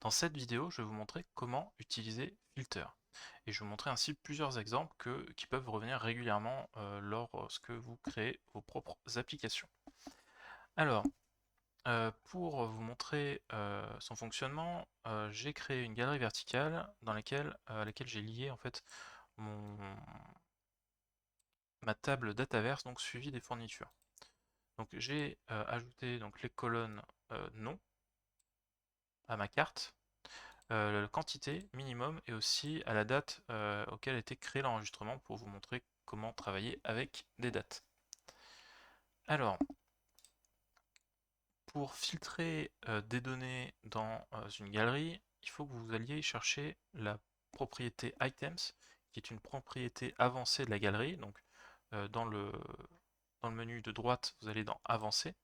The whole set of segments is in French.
Dans cette vidéo, je vais vous montrer comment utiliser Filter. Et je vais vous montrer ainsi plusieurs exemples qui peuvent revenir régulièrement lorsque vous créez vos propres applications. Alors, pour vous montrer son fonctionnement, j'ai créé une galerie verticale dans à laquelle j'ai lié en fait ma table Dataverse, donc suivi des fournitures. Donc j'ai ajouté donc les colonnes nom à ma carte, la quantité minimum et aussi à la date auquel a été créé l'enregistrement pour vous montrer comment travailler avec des dates. Alors, pour filtrer des données dans une galerie, il faut que vous alliez chercher la propriété Items, qui est une propriété avancée de la galerie. Donc, dans le menu de droite, vous allez dans Avancer,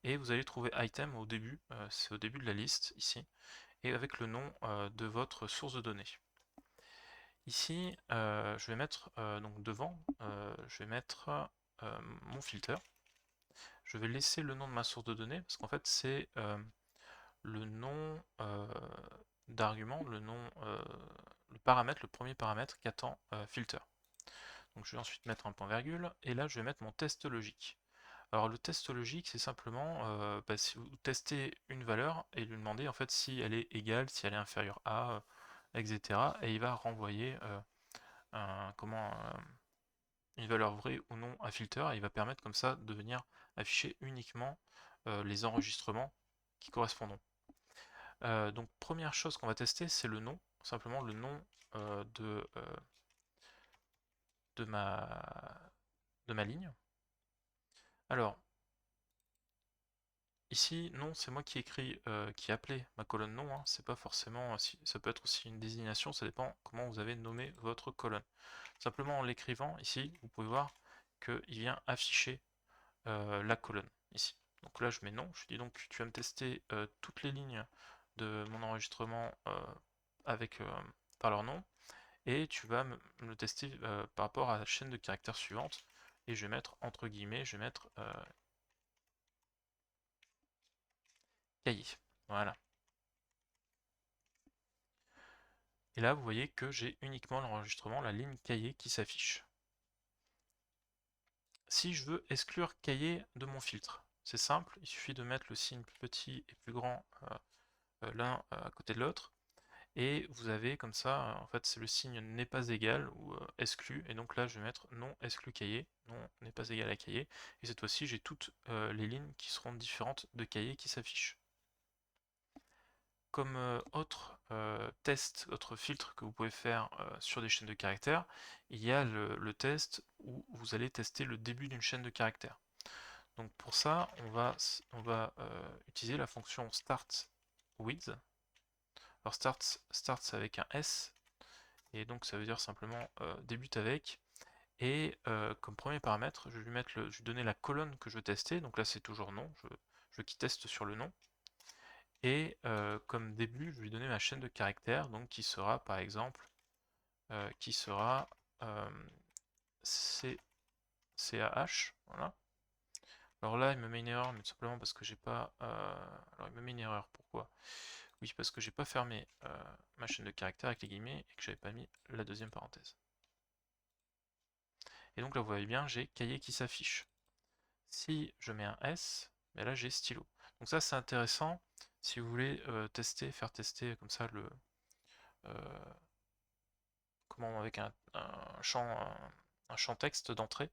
et vous allez trouver Item au début, c'est au début de la liste ici, et avec le nom de votre source de données. Ici, je vais mettre donc devant, je vais mettre mon filter. Je vais laisser le nom de ma source de données parce qu'en fait c'est le nom d'argument, le paramètre, le premier paramètre qu'attend filter. Donc je vais ensuite mettre un point virgule et là je vais mettre mon test logique. Alors le test logique c'est simplement si vous testez une valeur et lui demandez en fait si elle est égale, si elle est inférieure à, etc. Et il va renvoyer une valeur vraie ou non à filter et il va permettre comme ça de venir afficher uniquement les enregistrements qui correspondent. Donc première chose qu'on va tester c'est le nom, simplement le nom euh, de, euh, de, ma ligne. Alors ici non c'est moi qui écris, qui ai appelé ma colonne nom, hein. C'est pas forcément, ça peut être aussi une désignation, ça dépend comment vous avez nommé votre colonne. Simplement en l'écrivant ici vous pouvez voir qu'il vient afficher la colonne ici. Donc là je mets non, je dis donc tu vas me tester toutes les lignes de mon enregistrement par leur nom, et tu vas me le tester par rapport à la chaîne de caractères suivante, et je vais mettre entre guillemets, je vais mettre cahier. Voilà. Et là vous voyez que j'ai uniquement l'enregistrement, la ligne cahier qui s'affiche. Si je veux exclure cahier de mon filtre, c'est simple, il suffit de mettre le signe plus petit et plus grand l'un à côté de l'autre, et vous avez comme ça, en fait c'est le signe n'est pas égal ou exclu, et donc là je vais mettre non exclu cahier, non n'est pas égal à cahier, et cette fois-ci j'ai toutes les lignes qui seront différentes de cahier qui s'affichent. Comme autre test, autre filtre que vous pouvez faire sur des chaînes de caractères, il y a le test où vous allez tester le début d'une chaîne de caractères. Donc pour ça, on va utiliser la fonction start with. Alors start c'est avec un S, et donc ça veut dire simplement débute avec. Et comme premier paramètre, je vais je vais donner la colonne que je veux tester, donc là c'est toujours non, je veux qu'il teste sur le nom. Et comme début, je vais lui donner ma chaîne de caractères, donc qui sera par exemple, qui sera CAH, voilà. Alors là, il me met une erreur, mais tout simplement parce que j'ai pas... alors il me met une erreur, pourquoi? Oui, parce que j'ai pas fermé ma chaîne de caractères avec les guillemets et que j'avais pas mis la deuxième parenthèse. Et donc là, vous voyez bien, j'ai cahier qui s'affiche. Si je mets un S, ben là j'ai stylo. Donc ça c'est intéressant si vous voulez faire tester comme ça euh, comment avec un champ texte d'entrée,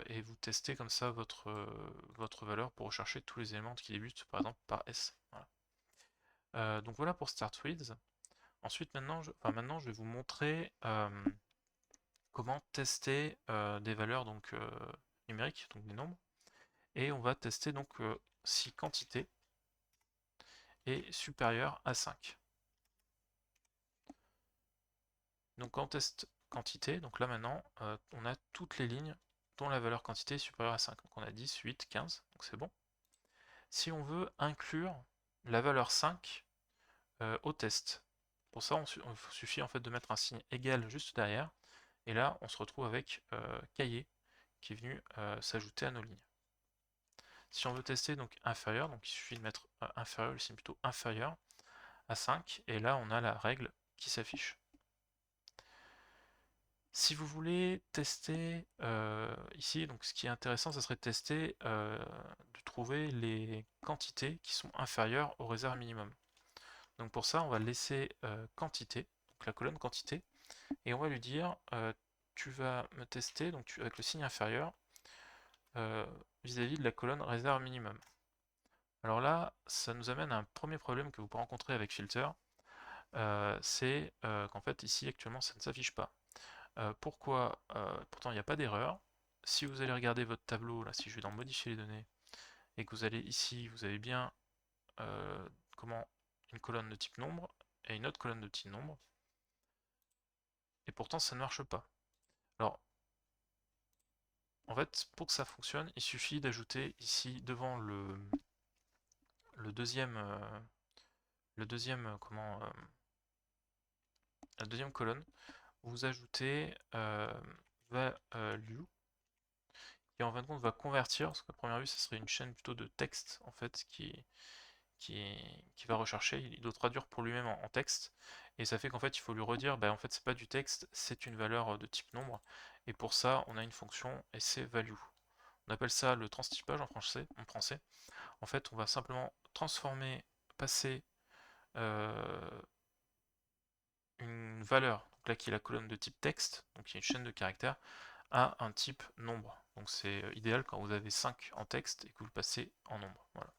et vous testez comme ça votre valeur pour rechercher tous les éléments qui débutent par exemple par S. Voilà. Donc voilà pour Start With. Ensuite maintenant je vais vous montrer comment tester des valeurs donc numériques, donc des nombres. Et on va tester donc si quantité est supérieure à 5. Donc en test quantité, donc là maintenant, on a toutes les lignes dont la valeur quantité est supérieure à 5. Donc on a 10, 8, 15, donc c'est bon. Si on veut inclure la valeur 5 au test, pour ça il suffit en fait de mettre un signe égal juste derrière, et là on se retrouve avec cahier qui est venu s'ajouter à nos lignes. Si on veut tester donc inférieur, donc il suffit de mettre inférieur, le signe plutôt inférieur, à 5, et là on a la règle qui s'affiche. Si vous voulez tester ici, donc ce qui est intéressant, ça serait de tester, de trouver les quantités qui sont inférieures aux réserves minimum. Donc pour ça, on va laisser quantité, donc la colonne quantité, et on va lui dire tu vas me tester donc avec le signe inférieur vis-à-vis de la colonne réserve minimum. Alors là, ça nous amène à un premier problème que vous pouvez rencontrer avec filter, c'est qu'en fait ici actuellement ça ne s'affiche pas. Pourquoi pourtant il n'y a pas d'erreur. Si vous allez regarder votre tableau, là si je vais dans modifier les données, et que vous allez ici, vous avez bien comment une colonne de type nombre et une autre colonne de type nombre, et pourtant ça ne marche pas. Alors en fait, pour que ça fonctionne, il suffit d'ajouter ici devant le deuxième la deuxième colonne, vous ajoutez value, qui en fin de compte va convertir, parce qu'à première vue, ça serait une chaîne plutôt de texte en fait qui va rechercher, il doit traduire pour lui-même en texte, et ça fait qu'en fait il faut lui redire, bah en fait c'est pas du texte, c'est une valeur de type nombre, et pour ça on a une fonction et c'est value. On appelle ça le transtypage en français. En fait on va simplement transformer, passer une valeur, donc là qui est la colonne de type texte, donc qui est une chaîne de caractères, à un type nombre. Donc c'est idéal quand vous avez 5 en texte et que vous le passez en nombre. Voilà.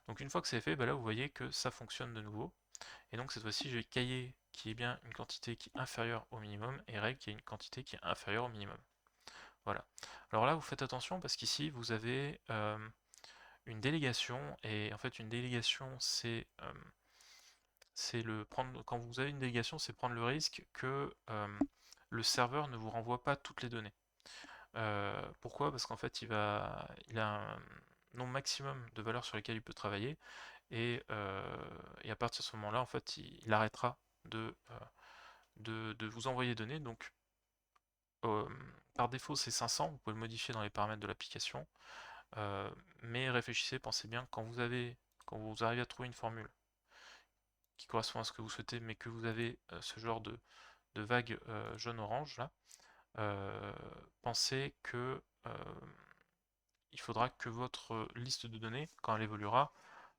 Donc une fois que c'est fait, bah là vous voyez que ça fonctionne de nouveau. Et donc cette fois-ci j'ai cahier qui est bien une quantité qui est inférieure au minimum et règle qui est une quantité qui est inférieure au minimum. Voilà. Alors là vous faites attention parce qu'ici vous avez une délégation, et en fait une délégation c'est quand vous avez une délégation, c'est prendre le risque que le serveur ne vous renvoie pas toutes les données. Pourquoi? Parce qu'en fait, il a un nombre maximum de valeurs sur lesquelles il peut travailler, et à partir de ce moment-là, en fait, il arrêtera de vous envoyer des données. Donc, par défaut, c'est 500. Vous pouvez le modifier dans les paramètres de l'application, mais réfléchissez, pensez bien quand vous arrivez à trouver une formule qui correspond à ce que vous souhaitez, mais que vous avez ce genre de vague jaune-orange là, pensez que il faudra que votre liste de données, quand elle évoluera,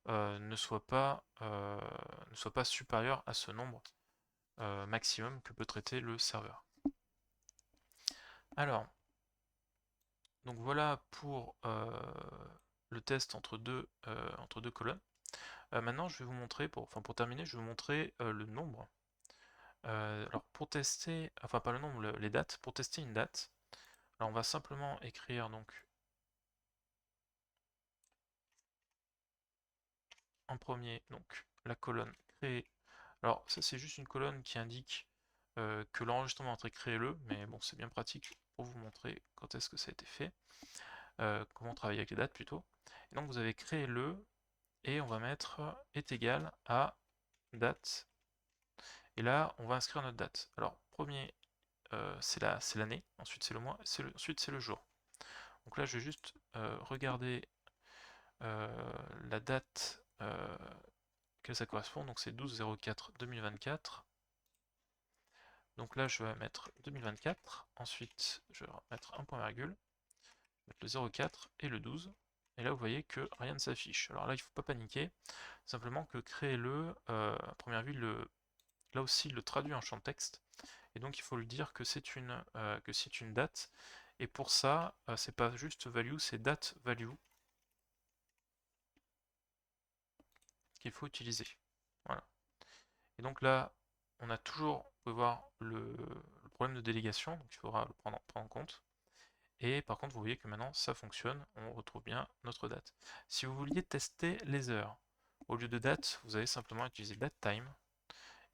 ne soit pas supérieure à ce nombre maximum que peut traiter le serveur. Alors, donc voilà pour le test entre deux colonnes. Maintenant, je vais vous montrer, pour terminer, je vais vous montrer le nombre. Alors pour tester, enfin pas le nombre, les dates, pour tester une date, alors on va simplement écrire donc en premier donc la colonne créer. Alors ça c'est juste une colonne qui indique que l'enregistrement est créé-le, mais bon c'est bien pratique pour vous montrer quand est-ce que ça a été fait, comment travailler avec les dates plutôt. Et donc vous avez créé le, et on va mettre est égal à date, et là on va inscrire notre date. Alors premier c'est l'année, ensuite c'est le mois, ensuite c'est le jour. Donc là je vais juste regarder la date que ça correspond, donc c'est 12/04/2024. Donc là je vais mettre 2024, ensuite je vais mettre un point virgule, mettre le 04 et le 12, et là vous voyez que rien ne s'affiche. Alors là il ne faut pas paniquer, simplement que créer-le, à première vue, là aussi il le traduit en champ de texte, et donc il faut lui dire que c'est une date, et pour ça c'est pas juste value, c'est date value qu'il faut utiliser. Voilà. Et donc là, on a toujours, vous pouvez voir le problème de délégation, donc il faudra le prendre en compte. Et par contre, vous voyez que maintenant, ça fonctionne, on retrouve bien notre date. Si vous vouliez tester les heures, au lieu de date, vous allez simplement utiliser datetime.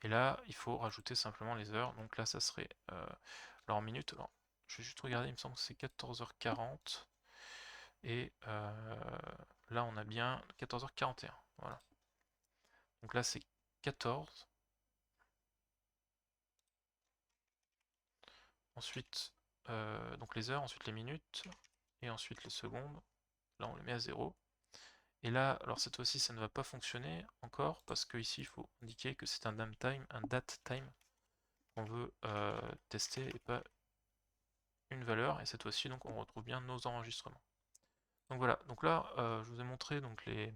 Et là, il faut rajouter simplement les heures. Donc là, ça serait en minutes. Alors, je vais juste regarder, il me semble que c'est 14h40. Et là, on a bien 14h41. Voilà. Donc là, c'est 14. Ensuite, donc les heures, ensuite les minutes, et ensuite les secondes. Là, on le met à 0. Et là, alors cette fois-ci, ça ne va pas fonctionner encore parce que ici, il faut indiquer que c'est un date time qu'on veut tester et pas une valeur. Et cette fois-ci, donc, on retrouve bien nos enregistrements. Donc voilà. Donc là, je vous ai montré donc les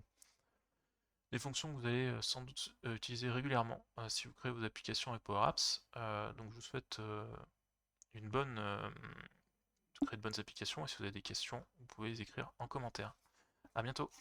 fonctions que vous allez sans doute utiliser régulièrement si vous créez vos applications avec Power Apps. Donc je vous souhaite de créer de bonnes applications et si vous avez des questions, vous pouvez les écrire en commentaire. À bientôt.